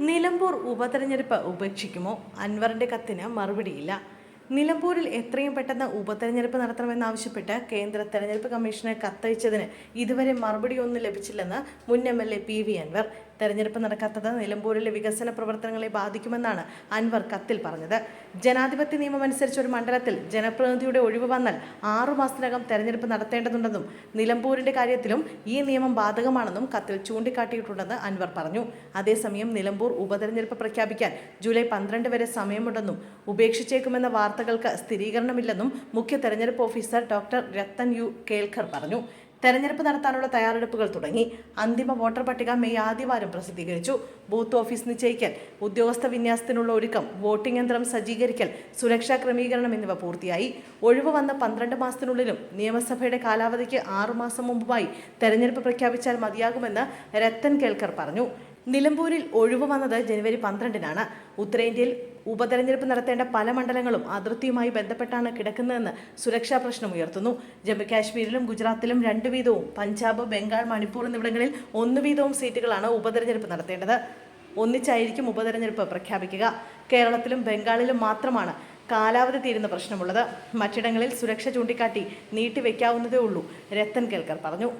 നിലമ്പൂർ ഉപതെരഞ്ഞെടുപ്പ് ഉപേക്ഷിക്കുമോ? അൻവറിന്റെ കത്തിന് മറുപടിയില്ല. നിലമ്പൂരിൽ എത്രയും പെട്ടെന്ന് ഉപതെരഞ്ഞെടുപ്പ് നടത്തണമെന്നാവശ്യപ്പെട്ട് കേന്ദ്ര തെരഞ്ഞെടുപ്പ് കമ്മീഷന് കത്തയച്ചതിന് ഇതുവരെ മറുപടിയൊന്നും ലഭിച്ചില്ലെന്ന് മുൻ MLA PV അൻവർ. തെരഞ്ഞെടുപ്പ് നടക്കാത്തത് നിലമ്പൂരിലെ വികസന പ്രവർത്തനങ്ങളെ ബാധിക്കുമെന്നാണ് അൻവർ കത്തിൽ പറഞ്ഞത്. ജനാധിപത്യ നിയമമനുസരിച്ച് ഒരു മണ്ഡലത്തിൽ ജനപ്രതിനിധിയുടെ ഒഴിവ് വന്നാൽ 6 മാസത്തിനകം തെരഞ്ഞെടുപ്പ് നടത്തേണ്ടതുണ്ടെന്നും നിലമ്പൂരിന്റെ കാര്യത്തിലും ഈ നിയമം ബാധകമാണെന്നും കത്തിൽ ചൂണ്ടിക്കാട്ടിയിട്ടുണ്ടെന്ന് അൻവർ പറഞ്ഞു. അതേസമയം നിലമ്പൂർ ഉപതെരഞ്ഞെടുപ്പ് പ്രഖ്യാപിക്കാൻ ജൂലൈ 12 വരെ സമയമുണ്ടെന്നും ഉപേക്ഷിച്ചേക്കുമെന്ന വാർത്തകൾക്ക് സ്ഥിരീകരണമില്ലെന്നും മുഖ്യ തെരഞ്ഞെടുപ്പ് officer doctor Rathan U Kelkar പറഞ്ഞു. തെരഞ്ഞെടുപ്പ് നടത്താനുള്ള തയ്യാറെടുപ്പുകൾ തുടങ്ങി. അന്തിമ വോട്ടർ പട്ടിക മെയ് ആദ്യവാരം പ്രസിദ്ധീകരിച്ചു. ബൂത്ത് ഓഫീസ് നിശ്ചയിക്കൽ, ഉദ്യോഗസ്ഥ വിന്യാസത്തിനുള്ള ഒരുക്കം, വോട്ടിംഗ് യന്ത്രം സജ്ജീകരിക്കൽ, സുരക്ഷാ ക്രമീകരണം എന്നിവ പൂർത്തിയായി. ഒഴിവ് വന്ന 12 മാസത്തിനുള്ളിലും നിയമസഭയുടെ കാലാവധിക്ക് 6 മാസം മുമ്പുമായി തെരഞ്ഞെടുപ്പ് പ്രഖ്യാപിച്ചാൽ മതിയാകുമെന്ന് രത്തൻ കേൽക്കർ പറഞ്ഞു. നിലമ്പൂരിൽ ഒഴിവ് വന്നത് ജനുവരി 12-നാണ്. ഉത്തരേന്ത്യയിൽ ഉപതെരഞ്ഞെടുപ്പ് നടത്തേണ്ട പല മണ്ഡലങ്ങളും അതിർത്തിയുമായി ബന്ധപ്പെട്ടാണ് കിടക്കുന്നതെന്ന് സുരക്ഷാ പ്രശ്നം ഉയർത്തുന്നു. ജമ്മുകാശ്മീരിലും ഗുജറാത്തിലും 2 വീതവും പഞ്ചാബ്, ബംഗാൾ, മണിപ്പൂർ എന്നിവിടങ്ങളിൽ 1 വീതവും സീറ്റുകളാണ് ഉപതെരഞ്ഞെടുപ്പ് നടത്തേണ്ടത്. ഒന്നിച്ചായിരിക്കും ഉപതെരഞ്ഞെടുപ്പ് പ്രഖ്യാപിക്കുക. കേരളത്തിലും ബംഗാളിലും മാത്രമാണ് കാലാവധി തീരുന്ന പ്രശ്നമുള്ളത്. മറ്റിടങ്ങളിൽ സുരക്ഷ ചൂണ്ടിക്കാട്ടി നീട്ടിവെക്കാവുന്നതേ ഉള്ളൂ, രത്തൻ കേൽക്കർ പറഞ്ഞു.